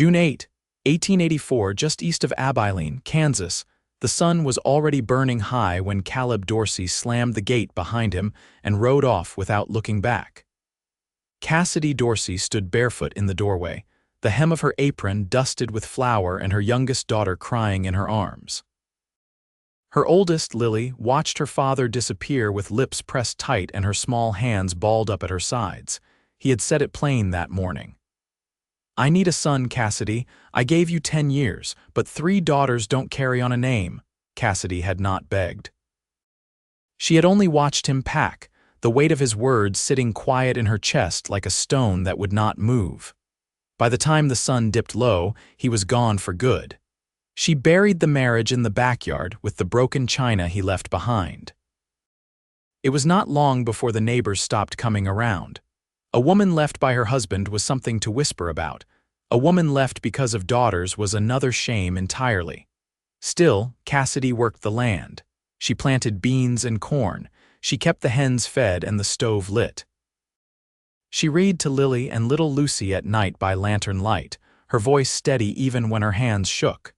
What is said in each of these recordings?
June 8, 1884, just east of Abilene, Kansas, the sun was already burning high when Caleb Dorsey slammed the gate behind him and rode off without looking back. Cassidy Dorsey stood barefoot in the doorway, the hem of her apron dusted with flour and her youngest daughter crying in her arms. Her oldest, Lily, watched her father disappear with lips pressed tight and her small hands balled up at her sides. He had said it plain that morning. "I need a son, Cassidy. I gave you 10 years, but 3 daughters don't carry on a name," Cassidy had not begged. She had only watched him pack, the weight of his words sitting quiet in her chest like a stone that would not move. By the time the sun dipped low, he was gone for good. She buried the marriage in the backyard with the broken china he left behind. It was not long before the neighbors stopped coming around. A woman left by her husband was something to whisper about. A woman left because of daughters was another shame entirely. Still, Cassidy worked the land. She planted beans and corn. She kept the hens fed and the stove lit. She read to Lily and little Lucy at night by lantern light, her voice steady even when her hands shook.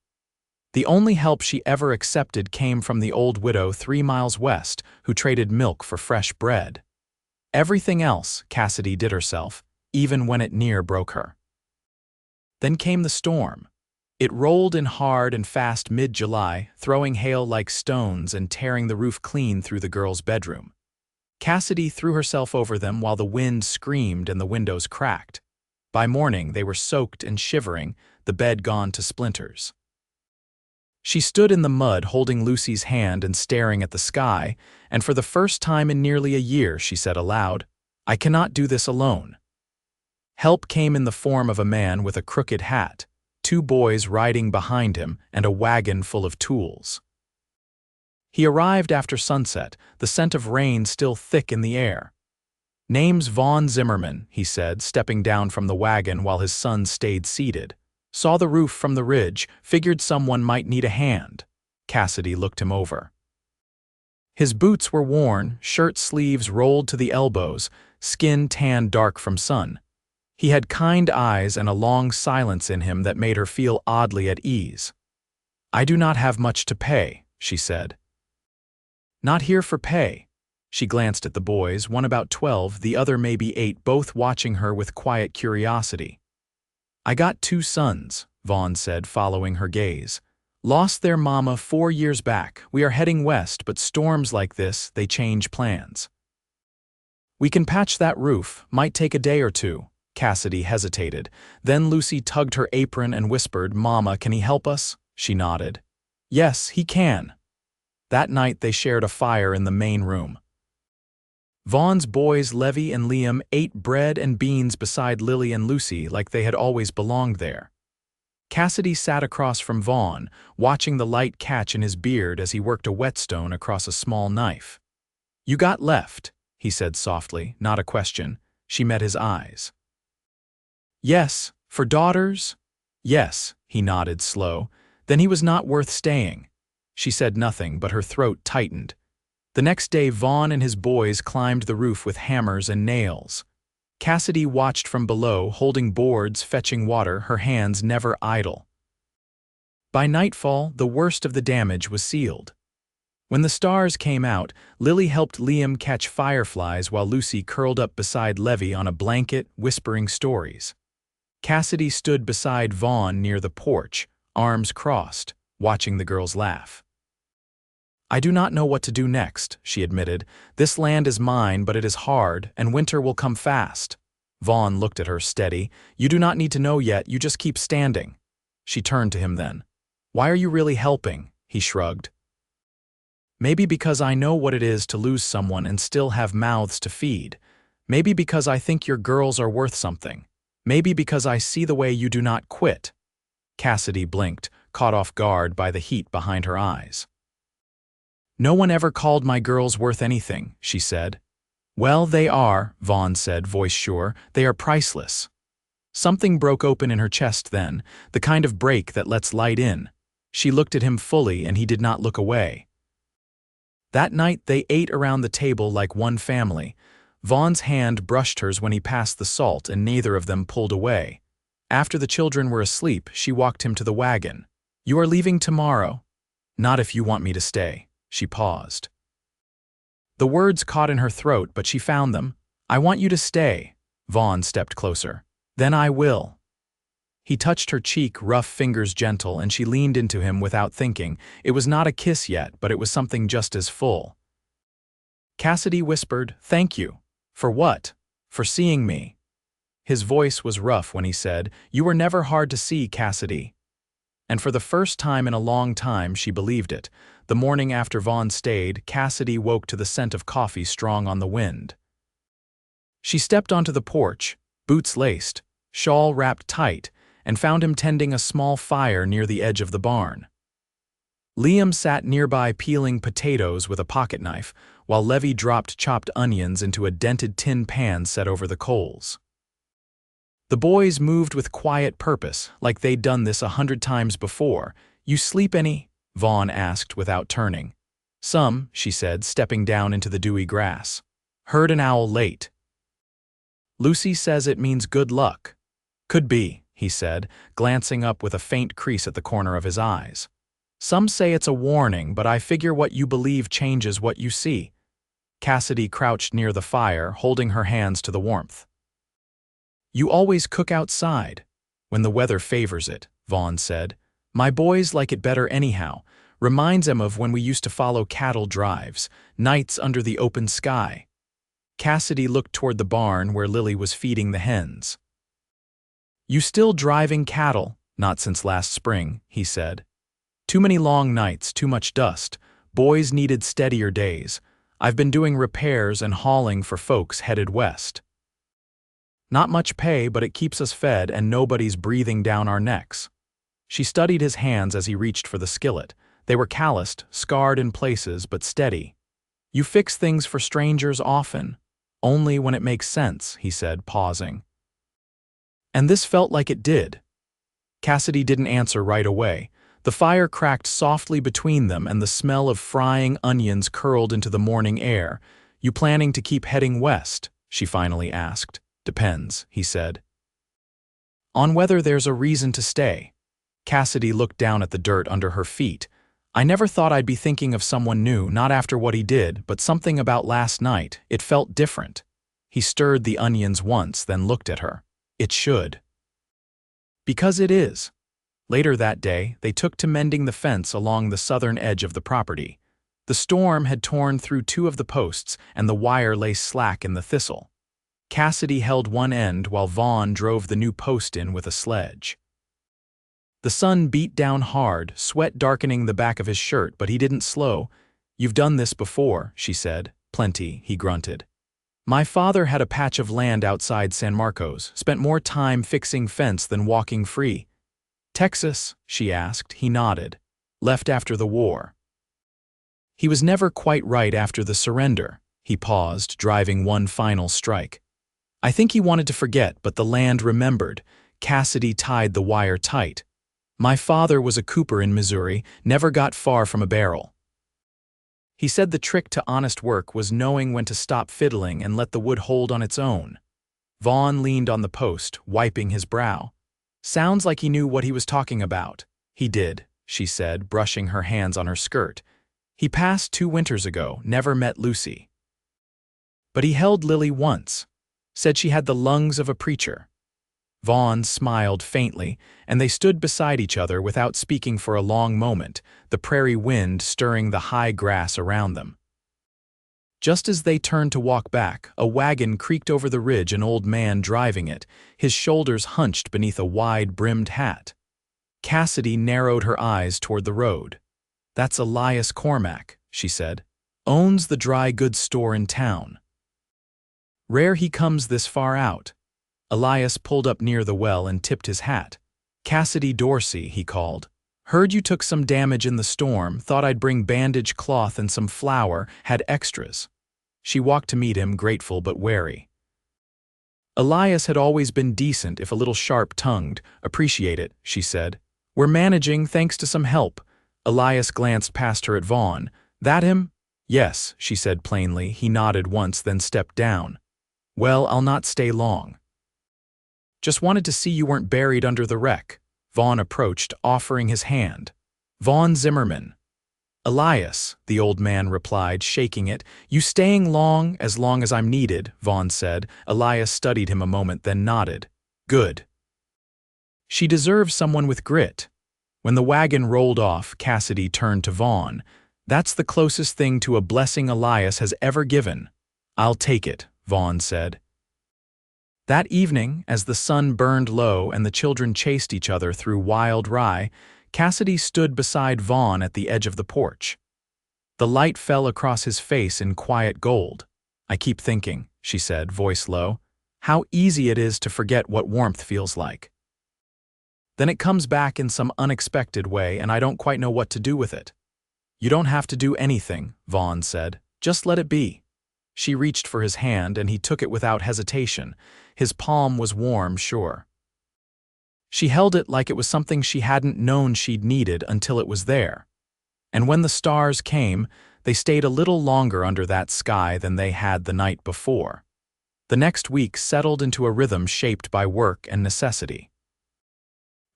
The only help she ever accepted came from the old widow 3 miles west who traded milk for fresh bread. Everything else Cassidy did herself, even when it near broke her. Then came the storm. It rolled in hard and fast mid-July, throwing hail like stones and tearing the roof clean through the girl's bedroom. Cassidy threw herself over them while the wind screamed and the windows cracked. By morning they were soaked and shivering, the bed gone to splinters. She stood in the mud holding Lucy's hand and staring at the sky, and for the first time in nearly a year she said aloud, "I cannot do this alone." Help came in the form of a man with a crooked hat, 2 boys riding behind him, and a wagon full of tools. He arrived after sunset, the scent of rain still thick in the air. "Name's Vaughn Zimmerman," he said, stepping down from the wagon while his son stayed seated. "Saw the roof from the ridge, figured someone might need a hand." Cassidy looked him over. His boots were worn, shirt sleeves rolled to the elbows, skin tanned dark from sun. He had kind eyes and a long silence in him that made her feel oddly at ease. "I do not have much to pay," she said. "Not here for pay." She glanced at the boys, one about 12, the other maybe 8, both watching her with quiet curiosity. "I got 2 sons," Vaughn said, following her gaze. "Lost their mama 4 years back. We are heading west, but storms like this, they change plans." "We can patch that roof, might take a day or 2. Cassidy hesitated. Then Lucy tugged her apron and whispered, "Mama, can he help us?" She nodded. "Yes, he can." That night they shared a fire in the main room. Vaughn's boys, Levy and Liam, ate bread and beans beside Lily and Lucy like they had always belonged there. Cassidy sat across from Vaughn, watching the light catch in his beard as he worked a whetstone across a small knife. "You got left," he said softly, not a question. She met his eyes. "Yes, for daughters?" "Yes," he nodded slow. "Then he was not worth staying." She said nothing, but her throat tightened. The next day Vaughn and his boys climbed the roof with hammers and nails. Cassidy watched from below, holding boards, fetching water, her hands never idle. By nightfall, the worst of the damage was sealed. When the stars came out, Lily helped Liam catch fireflies while Lucy curled up beside Levy on a blanket, whispering stories. Cassidy stood beside Vaughn near the porch, arms crossed, watching the girls laugh. "I do not know what to do next," she admitted. "This land is mine, but it is hard, and winter will come fast." Vaughn looked at her steady. "You do not need to know yet, you just keep standing." She turned to him then. "Why are you really helping?" He shrugged. "Maybe because I know what it is to lose someone and still have mouths to feed. Maybe because I think your girls are worth something. Maybe because I see the way you do not quit." Cassidy blinked, caught off guard by the heat behind her eyes. "No one ever called my girls worth anything," she said. "Well, they are," Vaughn said, voice sure. "They are priceless." Something broke open in her chest then, the kind of break that lets light in. She looked at him fully and he did not look away. That night they ate around the table like one family. Vaughn's hand brushed hers when he passed the salt and neither of them pulled away. After the children were asleep, she walked him to the wagon. "You are leaving tomorrow." "Not if you want me to stay." She paused. The words caught in her throat, but she found them. "I want you to stay." Vaughn stepped closer. "Then I will." He touched her cheek, rough fingers gentle, and she leaned into him without thinking. It was not a kiss yet, but it was something just as full. Cassidy whispered, "Thank you." "For what?" "For seeing me." His voice was rough when he said, "You were never hard to see, Cassidy." And for the first time in a long time, she believed it. The morning after Vaughn stayed, Cassidy woke to the scent of coffee strong on the wind. She stepped onto the porch, boots laced, shawl wrapped tight, and found him tending a small fire near the edge of the barn. Liam sat nearby peeling potatoes with a pocket knife, while Levy dropped chopped onions into a dented tin pan set over the coals. The boys moved with quiet purpose, like they'd done this 100 times before. "You sleep any?" Vaughn asked without turning. "Some," she said, stepping down into the dewy grass. "Heard an owl late." "Lucy says it means good luck." "Could be," he said, glancing up with a faint crease at the corner of his eyes. "Some say it's a warning, but I figure what you believe changes what you see." Cassidy crouched near the fire, holding her hands to the warmth. "You always cook outside." "When the weather favors it," Vaughn said. "My boys like it better anyhow. Reminds them of when we used to follow cattle drives, nights under the open sky." Cassidy looked toward the barn where Lily was feeding the hens. "You still driving cattle?" "Not since last spring," he said. "Too many long nights, too much dust. Boys needed steadier days. I've been doing repairs and hauling for folks headed west. Not much pay, but it keeps us fed and nobody's breathing down our necks." She studied his hands as he reached for the skillet. They were calloused, scarred in places, but steady. "You fix things for strangers often." "Only when it makes sense," he said, pausing. And this felt like it did. Cassidy didn't answer right away. The fire cracked softly between them and the smell of frying onions curled into the morning air. "You planning to keep heading west?" she finally asked. "Depends," he said. "On whether there's a reason to stay." Cassidy looked down at the dirt under her feet. "I never thought I'd be thinking of someone new, not after what he did, but something about last night. It felt different." He stirred the onions once, then looked at her. "It should." "Because it is." Later that day, they took to mending the fence along the southern edge of the property. The storm had torn through 2 of the posts, and the wire lay slack in the thistle. Cassidy held one end while Vaughn drove the new post in with a sledge. The sun beat down hard, sweat darkening the back of his shirt, but he didn't slow. "You've done this before," she said. "Plenty," he grunted. "My father had a patch of land outside San Marcos, spent more time fixing fence than walking free." "Texas?" she asked. He nodded. "Left after the war." He was never quite right after the surrender. He paused, driving one final strike. "I think he wanted to forget, but the land remembered." Cassidy tied the wire tight. "My father was a cooper in Missouri, never got far from a barrel." He said the trick to honest work was knowing when to stop fiddling and let the wood hold on its own. Vaughn leaned on the post, wiping his brow. "Sounds like he knew what he was talking about." "He did," she said, brushing her hands on her skirt. "He passed 2 winters ago, never met Lucy. But he held Lily once. Said she had the lungs of a preacher." Vaughn smiled faintly, and they stood beside each other without speaking for a long moment, the prairie wind stirring the high grass around them. Just as they turned to walk back, a wagon creaked over the ridge, an old man driving it, his shoulders hunched beneath a wide-brimmed hat. Cassidy narrowed her eyes toward the road. "That's Elias Cormack," she said. "Owns the dry goods store in town. Rare he comes this far out." Elias pulled up near the well and tipped his hat. "Cassidy Dorsey," he called. "Heard you took some damage in the storm, thought I'd bring bandage cloth and some flour, had extras." She walked to meet him, grateful but wary. Elias had always been decent, if a little sharp-tongued. "Appreciate it," she said. "We're managing, thanks to some help." Elias glanced past her at Vaughn. "That him?" "Yes," she said plainly. He nodded once, then stepped down. "Well, I'll not stay long." Just wanted to see you weren't buried under the wreck. Vaughn approached, offering his hand. Vaughn Zimmerman. Elias, the old man replied, shaking it. You staying long as I'm needed, Vaughn said. Elias studied him a moment, then nodded. Good. She deserves someone with grit. When the wagon rolled off, Cassidy turned to Vaughn. That's the closest thing to a blessing Elias has ever given. I'll take it, Vaughn said. That evening, as the sun burned low and the children chased each other through wild rye, Cassidy stood beside Vaughn at the edge of the porch. The light fell across his face in quiet gold. I keep thinking, she said, voice low, how easy it is to forget what warmth feels like. Then it comes back in some unexpected way and I don't quite know what to do with it. You don't have to do anything, Vaughn said. Just let it be. She reached for his hand and he took it without hesitation. His palm was warm, sure. She held it like it was something she hadn't known she'd needed until it was there. And when the stars came, they stayed a little longer under that sky than they had the night before. The next week settled into a rhythm shaped by work and necessity.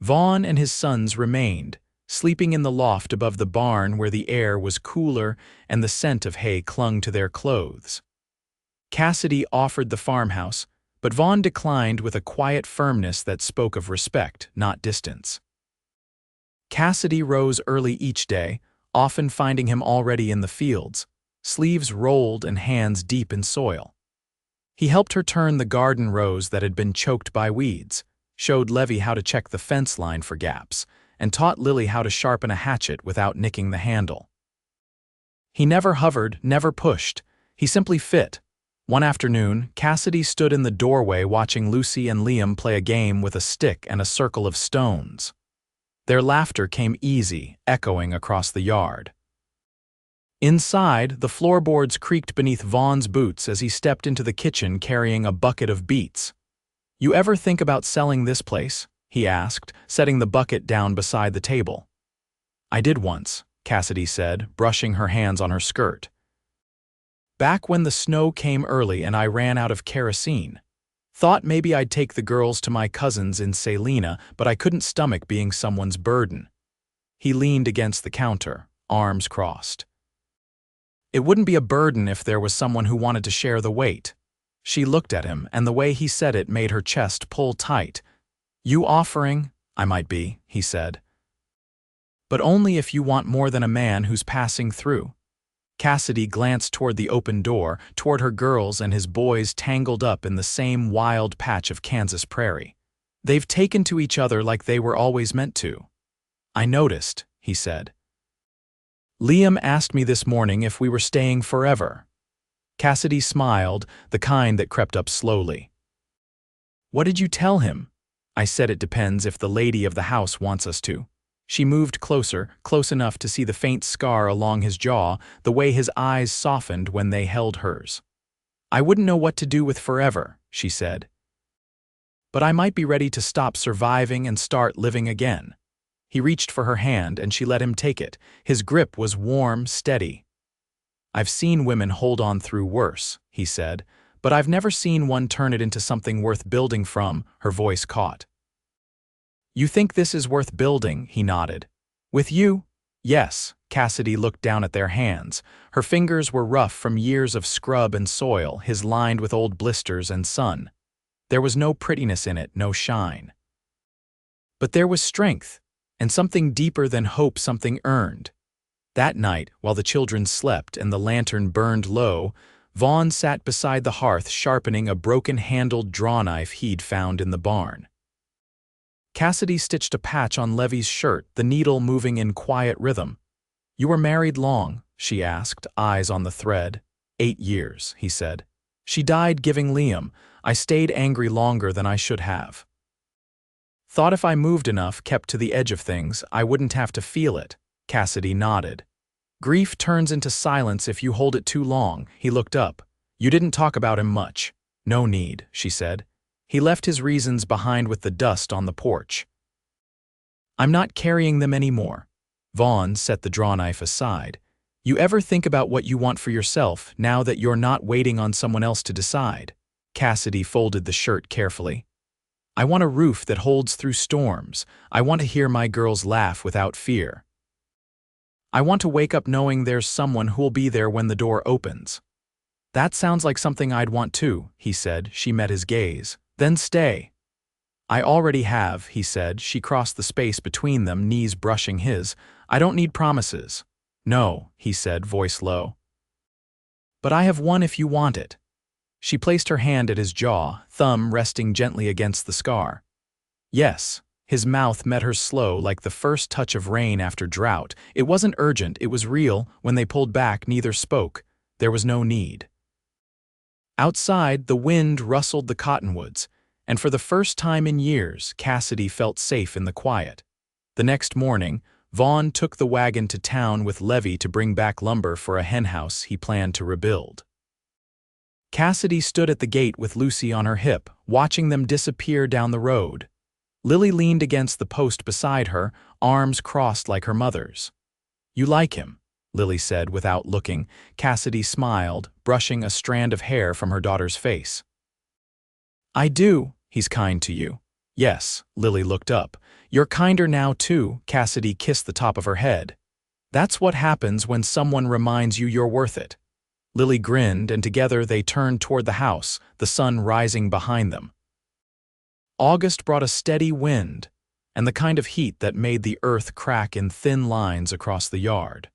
Vaughn and his sons remained, sleeping in the loft above the barn where the air was cooler and the scent of hay clung to their clothes. Cassidy offered the farmhouse, but Vaughn declined with a quiet firmness that spoke of respect, not distance. Cassidy rose early each day, often finding him already in the fields, sleeves rolled and hands deep in soil. He helped her turn the garden rows that had been choked by weeds, showed Levy how to check the fence line for gaps, and taught Lily how to sharpen a hatchet without nicking the handle. He never hovered, never pushed. He simply fit. One afternoon, Cassidy stood in the doorway watching Lucy and Liam play a game with a stick and a circle of stones. Their laughter came easy, echoing across the yard. Inside, the floorboards creaked beneath Vaughn's boots as he stepped into the kitchen carrying a bucket of beets. You ever think about selling this place? He asked, setting the bucket down beside the table. I did once, Cassidy said, brushing her hands on her skirt. Back when the snow came early and I ran out of kerosene. Thought maybe I'd take the girls to my cousins in Salina, but I couldn't stomach being someone's burden. He leaned against the counter, arms crossed. It wouldn't be a burden if there was someone who wanted to share the weight. She looked at him, and the way he said it made her chest pull tight. You offering? I might be, he said. But only if you want more than a man who's passing through. Cassidy glanced toward the open door, toward her girls and his boys tangled up in the same wild patch of Kansas prairie. They've taken to each other like they were always meant to. I noticed, he said. Liam asked me this morning if we were staying forever. Cassidy smiled, the kind that crept up slowly. What did you tell him? I said it depends if the lady of the house wants us to. She moved closer, close enough to see the faint scar along his jaw, the way his eyes softened when they held hers. I wouldn't know what to do with forever, she said. But I might be ready to stop surviving and start living again. He reached for her hand and she let him take it. His grip was warm, steady. I've seen women hold on through worse, he said, but I've never seen one turn it into something worth building from, her voice caught. You think this is worth building, he nodded. With you? Yes, Cassidy looked down at their hands. Her fingers were rough from years of scrub and soil, his lined with old blisters and sun. There was no prettiness in it, no shine. But there was strength, and something deeper than hope, something earned. That night, while the children slept and the lantern burned low, Vaughn sat beside the hearth sharpening a broken-handled drawknife he'd found in the barn. Cassidy stitched a patch on Levy's shirt, the needle moving in quiet rhythm. You were married long, she asked, eyes on the thread. 8 years, he said. She died giving Liam. I stayed angry longer than I should have. Thought if I moved enough, kept to the edge of things, I wouldn't have to feel it. Cassidy nodded. Grief turns into silence if you hold it too long. He looked up. You didn't talk about him much. No need, she said. He left his reasons behind with the dust on the porch. I'm not carrying them anymore. Vaughn set the drawknife aside. You ever think about what you want for yourself now that you're not waiting on someone else to decide? Cassidy folded the shirt carefully. I want a roof that holds through storms. I want to hear my girls laugh without fear. I want to wake up knowing there's someone who'll be there when the door opens. That sounds like something I'd want too, he said. She met his gaze. Then stay. I already have, he said. She crossed the space between them, knees brushing his. I don't need promises. No, he said, voice low. But I have one if you want it. She placed her hand at his jaw, thumb resting gently against the scar. Yes. His mouth met hers slow, like the first touch of rain after drought. It wasn't urgent, it was real. When they pulled back, neither spoke. There was no need. Outside, the wind rustled the cottonwoods, and for the first time in years, Cassidy felt safe in the quiet. The next morning, Vaughn took the wagon to town with Levy to bring back lumber for a henhouse he planned to rebuild. Cassidy stood at the gate with Lucy on her hip, watching them disappear down the road. Lily leaned against the post beside her, arms crossed like her mother's. You like him, Lily said without looking. Cassidy smiled, brushing a strand of hair from her daughter's face. I do, he's kind to you. Yes, Lily looked up. You're kinder now too, Cassidy kissed the top of her head. That's what happens when someone reminds you you're worth it. Lily grinned, and together they turned toward the house, the sun rising behind them. August brought a steady wind, and the kind of heat that made the earth crack in thin lines across the yard.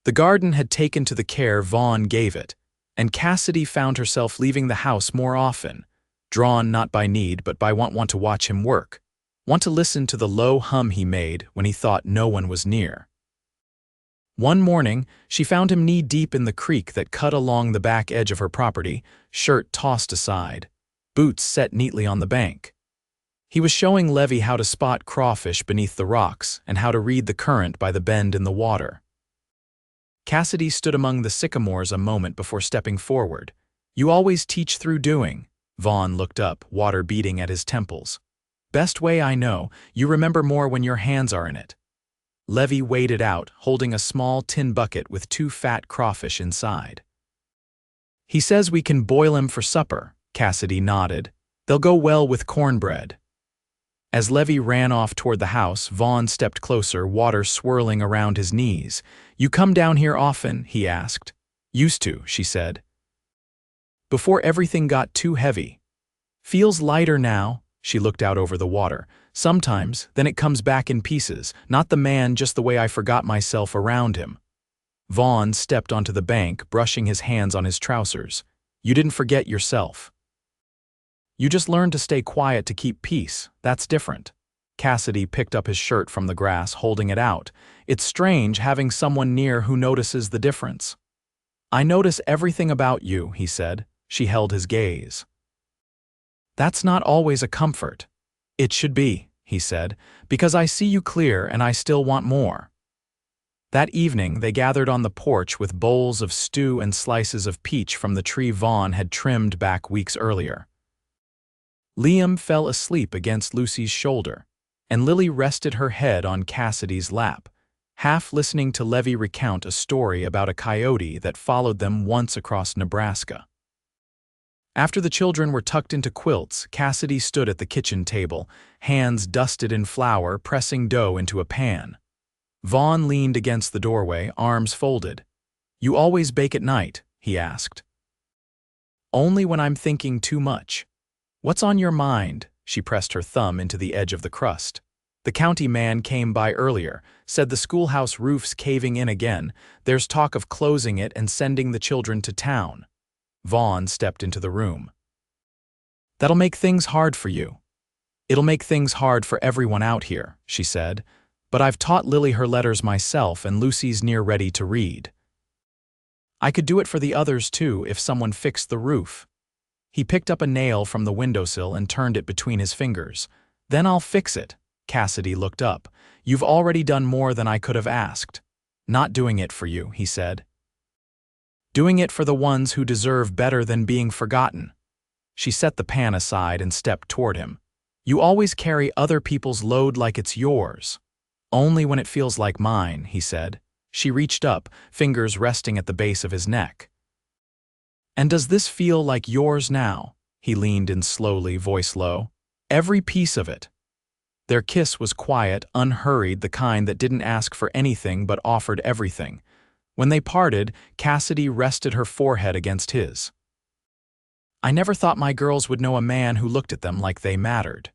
The garden had taken to the care Vaughn gave it, and Cassidy found herself leaving the house more often, drawn not by need but by want to watch him work, want to listen to the low hum he made when he thought no one was near. One morning, she found him knee-deep in the creek that cut along the back edge of her property, shirt tossed aside, boots set neatly on the bank. He was showing Levy how to spot crawfish beneath the rocks and how to read the current by the bend in the water. Cassidy stood among the sycamores a moment before stepping forward. You always teach through doing. Vaughn looked up, water beating at his temples. Best way I know, you remember more when your hands are in it. Levy waded out, holding a small tin bucket with 2 fat crawfish inside. He says we can boil 'em for supper. Cassidy nodded. They'll go well with cornbread. As Levy ran off toward the house, Vaughn stepped closer, water swirling around his knees. You come down here often? He asked. Used to, she said. Before everything got too heavy. Feels lighter now. She looked out over the water. Sometimes, then it comes back in pieces. Not the man, just the way I forgot myself around him. Vaughn stepped onto the bank, brushing his hands on his trousers. You didn't forget yourself. You just learned to stay quiet to keep peace. That's different. Cassidy picked up his shirt from the grass, holding it out. It's strange having someone near who notices the difference. I notice everything about you, he said. She held his gaze. That's not always a comfort. It should be, he said, because I see you clear and I still want more. That evening, they gathered on the porch with bowls of stew and slices of peach from the tree Vaughn had trimmed back weeks earlier. Liam fell asleep against Lucy's shoulder, and Lily rested her head on Cassidy's lap, half listening to Levy recount a story about a coyote that followed them once across Nebraska. After the children were tucked into quilts, Cassidy stood at the kitchen table, hands dusted in flour, pressing dough into a pan. Vaughn leaned against the doorway, arms folded. You always bake at night? He asked. Only when I'm thinking too much. What's on your mind? She pressed her thumb into the edge of the crust. The county man came by earlier, said the schoolhouse roof's caving in again. There's talk of closing it and sending the children to town. Vaughn stepped into the room. That'll make things hard for you. It'll make things hard for everyone out here, she said. But I've taught Lily her letters myself and Lucy's near ready to read. I could do it for the others too if someone fixed the roof. He picked up a nail from the windowsill and turned it between his fingers. Then I'll fix it. Cassidy looked up. You've already done more than I could have asked. Not doing it for you, he said. Doing it for the ones who deserve better than being forgotten. She set the pan aside and stepped toward him. You always carry other people's load like it's yours. Only when it feels like mine, he said. She reached up, fingers resting at the base of his neck. And does this feel like yours now? He leaned in slowly, voice low. Every piece of it. Their kiss was quiet, unhurried, the kind that didn't ask for anything but offered everything. When they parted, Cassidy rested her forehead against his. "I never thought my girls would know a man who looked at them like they mattered."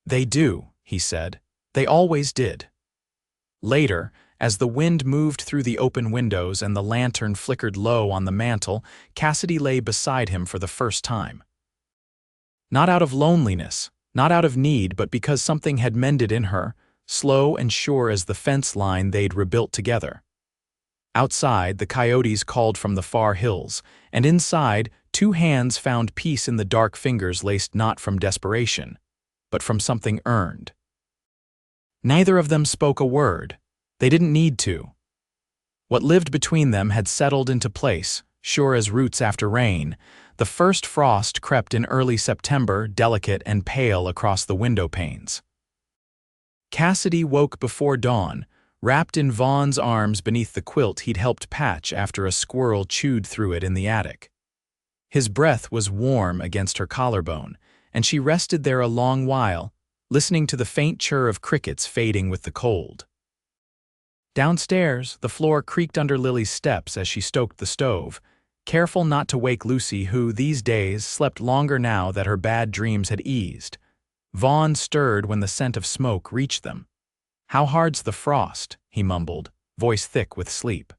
"They do," he said. "They always did." Later, as the wind moved through the open windows and the lantern flickered low on the mantel, Cassidy lay beside him for the first time. Not out of loneliness, not out of need, but because something had mended in her, slow and sure as the fence line they'd rebuilt together. Outside, the coyotes called from the far hills, and inside, two hands found peace in the dark fingers laced not from desperation, but from something earned. Neither of them spoke a word. They didn't need to. What lived between them had settled into place, sure as roots after rain. The first frost crept in early September, delicate and pale across the window panes. Cassidy woke before dawn, wrapped in Vaughn's arms beneath the quilt he'd helped patch after a squirrel chewed through it in the attic. His breath was warm against her collarbone, and she rested there a long while, listening to the faint chirr of crickets fading with the cold. Downstairs, the floor creaked under Lily's steps as she stoked the stove, careful not to wake Lucy, who, these days, slept longer now that her bad dreams had eased. Vaughn stirred when the scent of smoke reached them. "How hard's the frost?" he mumbled, voice thick with sleep.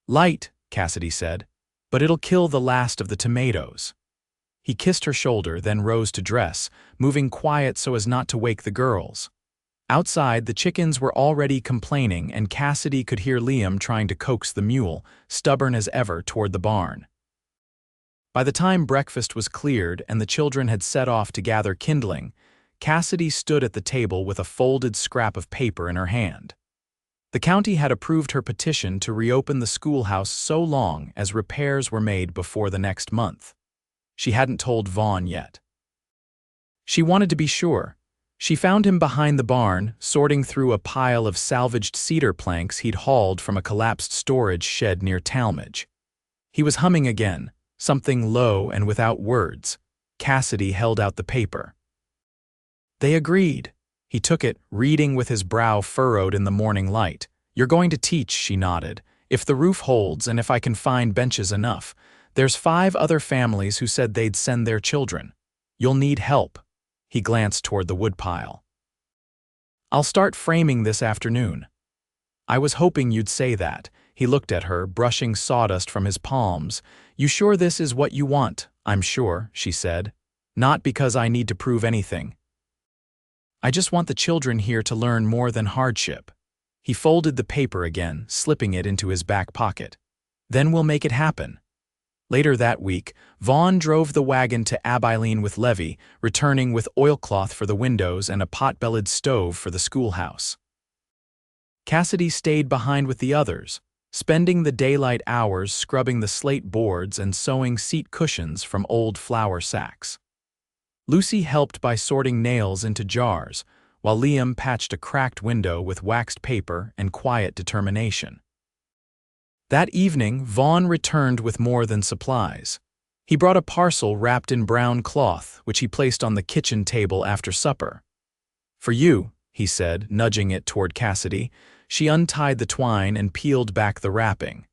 "Light," Cassidy said, "but it'll kill the last of the tomatoes." He kissed her shoulder, then rose to dress, moving quiet so as not to wake the girls. Outside, the chickens were already complaining, and Cassidy could hear Liam trying to coax the mule, stubborn as ever, toward the barn. By the time breakfast was cleared and the children had set off to gather kindling, Cassidy stood at the table with a folded scrap of paper in her hand. The county had approved her petition to reopen the schoolhouse so long as repairs were made before the next month. She hadn't told Vaughn yet. She wanted to be sure. She found him behind the barn, sorting through a pile of salvaged cedar planks he'd hauled from a collapsed storage shed near Talmadge. He was humming again, something low and without words. Cassidy held out the paper. They agreed. He took it, reading with his brow furrowed in the morning light. "You're going to teach," she nodded. "If the roof holds and if I can find benches enough. There's 5 other families who said they'd send their children. You'll need help." He glanced toward the woodpile. "I'll start framing this afternoon." "I was hoping you'd say that." He looked at her, brushing sawdust from his palms. "You sure this is what you want?" "I'm sure," she said. "Not because I need to prove anything. I just want the children here to learn more than hardship." He folded the paper again, slipping it into his back pocket. "Then we'll make it happen." Later that week, Vaughn drove the wagon to Abilene with Levy, returning with oilcloth for the windows and a pot-bellied stove for the schoolhouse. Cassidy stayed behind with the others, spending the daylight hours scrubbing the slate boards and sewing seat cushions from old flour sacks. Lucy helped by sorting nails into jars, while Liam patched a cracked window with waxed paper and quiet determination. That evening, Vaughn returned with more than supplies. He brought a parcel wrapped in brown cloth, which he placed on the kitchen table after supper. "For you," he said, nudging it toward Cassidy. She untied the twine and peeled back the wrapping.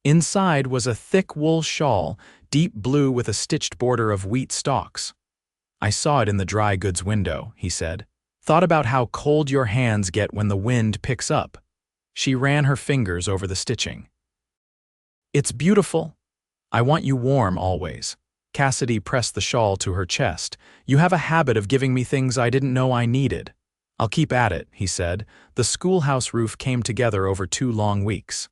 Inside was a thick wool shawl, deep blue with a stitched border of wheat stalks. "I saw it in the dry goods window," he said. "Thought about how cold your hands get when the wind picks up." She ran her fingers over the stitching. "It's beautiful. I want you warm always." Cassidy pressed the shawl to her chest. "You have a habit of giving me things I didn't know I needed." "I'll keep at it," he said. The schoolhouse roof came together over 2 long weeks.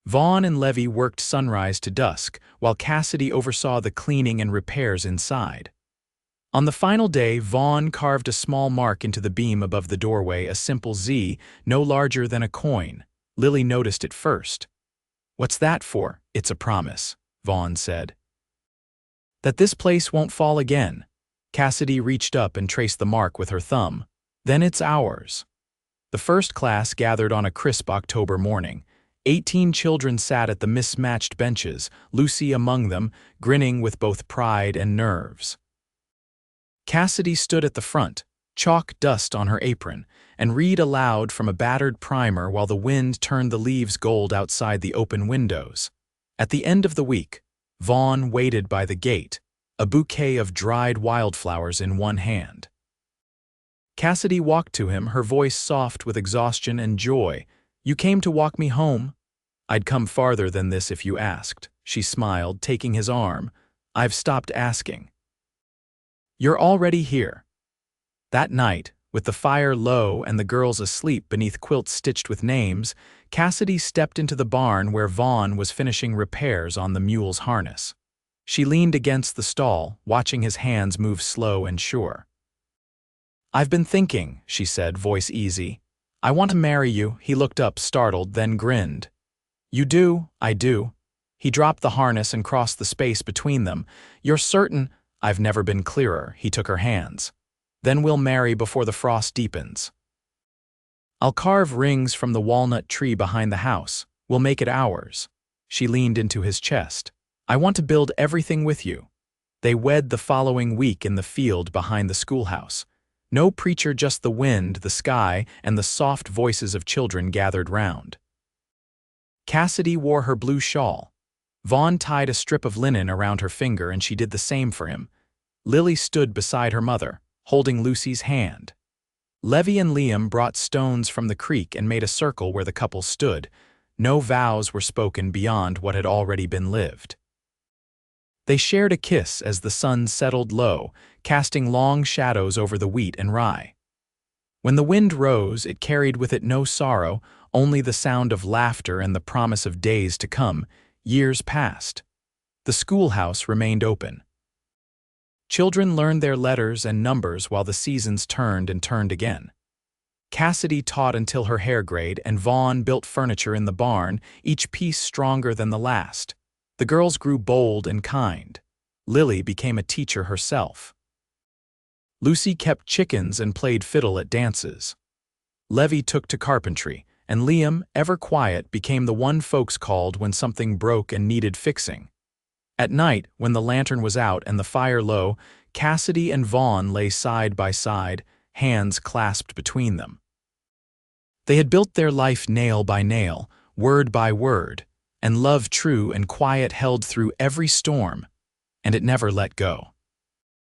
Vaughn and Levy worked sunrise to dusk, while Cassidy oversaw the cleaning and repairs inside. On the final day, Vaughn carved a small mark into the beam above the doorway, a simple Z, no larger than a coin. Lily noticed it first. "What's that for?" "It's a promise," Vaughn said. "That this place won't fall again." Cassidy reached up and traced the mark with her thumb. "Then it's ours." The first class gathered on a crisp October morning. 18 children sat at the mismatched benches, Lucy among them, grinning with both pride and nerves. Cassidy stood at the front, chalk dust on her apron, and read aloud from a battered primer while the wind turned the leaves gold outside the open windows. At the end of the week, Vaughn waited by the gate, a bouquet of dried wildflowers in one hand. Cassidy walked to him, her voice soft with exhaustion and joy. "You came to walk me home?" "I'd come farther than this if you asked," she smiled, taking his arm. "I've stopped asking." "You're already here." That night, with the fire low and the girls asleep beneath quilts stitched with names, Cassidy stepped into the barn where Vaughn was finishing repairs on the mule's harness. She leaned against the stall, watching his hands move slow and sure. "I've been thinking," she said, voice easy. "I want to marry you." He looked up, startled, then grinned. "You do?" "I do." He dropped the harness and crossed the space between them. "You're certain?" "I've never been clearer." He took her hands. "Then we'll marry before the frost deepens. I'll carve rings from the walnut tree behind the house. We'll make it ours." She leaned into his chest. "I want to build everything with you." They wed the following week in the field behind the schoolhouse. No preacher, just the wind, the sky, and the soft voices of children gathered round. Cassidy wore her blue shawl. Vaughn tied a strip of linen around her finger, and she did the same for him. Lily stood beside her mother, holding Lucy's hand. Levy and Liam brought stones from the creek and made a circle where the couple stood. No vows were spoken beyond what had already been lived. They shared a kiss as the sun settled low, casting long shadows over the wheat and rye. When the wind rose, it carried with it no sorrow, only the sound of laughter and the promise of days to come. Years passed. The schoolhouse remained open. Children learned their letters and numbers while the seasons turned and turned again. Cassidy taught until her hair grayed, and Vaughn built furniture in the barn, each piece stronger than the last. The girls grew bold and kind. Lily became a teacher herself. Lucy kept chickens and played fiddle at dances. Levy took to carpentry, and Liam, ever quiet, became the one folks called when something broke and needed fixing. At night, when the lantern was out and the fire low, Cassidy and Vaughn lay side by side, hands clasped between them. They had built their life nail by nail, word by word, and love true and quiet held through every storm, and it never let go.